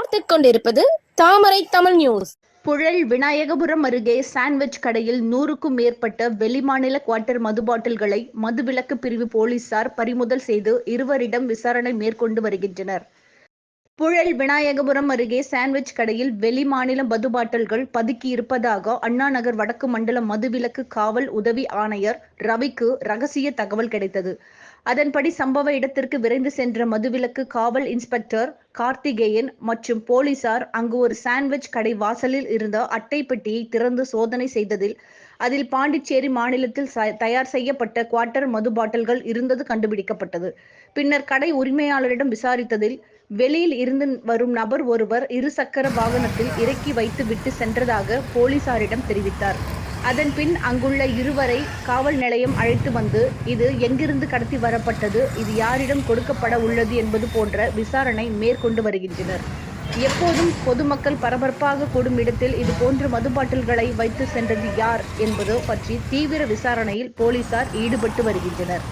பார்த்துக் கொண்டிருப்பது தாமரை தமிழ் நியூஸ். புழல் விநாயகபுரம் அருகே சாண்ட்விச் கடையில் 100க்கும் மேற்பட்ட வெளிமாநில குவார்ட்டர் மது பாட்டில்களை மதுவிலக்கு பிரிவு போலீசார் பறிமுதல் செய்து இருவரிடம் விசாரணை மேற்கொண்டு வருகின்றனர். புழல் விநாயகபுரம் அருகே சாண்ட்விச் கடையில் வெளிமாநில மது பாட்டில்கள் பதுக்கி இருப்பதாக அண்ணாநகர் வடக்கு மண்டல மதுவிலக்கு காவல் உதவி ஆணையர் ரவிக்கு ரகசிய தகவல் கிடைத்தது. அதன்படி சம்பவ இடத்திற்கு விரைந்து சென்ற மதுவிலக்கு காவல் இன்ஸ்பெக்டர் கார்த்திகேயன் மற்றும் போலீசார் அங்கு ஒரு சாண்ட்விச் கடை வாசலில் இருந்த அட்டை பெட்டியை திறந்து சோதனை செய்ததில் அதில் பாண்டிச்சேரி மாநிலத்தில் தயார் செய்யப்பட்ட குவார்ட்டர் மது பாட்டில்கள் இருந்தது கண்டுபிடிக்கப்பட்டது. பின்னர் கடை உரிமையாளரிடம் விசாரித்ததில் வெளியில் இருந்து வரும் நபர் ஒருவர் இருசக்கர வாகனத்தில் இறக்கி வைத்து விட்டு சென்றதாக போலீசாரிடம் தெரிவித்தார். அதன் பின் அங்குள்ள இருவரை காவல் நிலையம் அழைத்து வந்து இது எங்கிருந்து கடத்தி வரப்பட்டது, இது யாரிடம் கொடுக்கப்பட உள்ளது என்பது போன்ற விசாரணை மேற்கொண்டு வருகின்றனர். எப்போதும் பொதுமக்கள் பரபரப்பாக கூடும் இடத்தில் இதுபோன்ற மது பாட்டில்களை வைத்து சென்றது யார் என்பது பற்றி தீவிர விசாரணையில் போலீசார் ஈடுபட்டு வருகின்றனர்.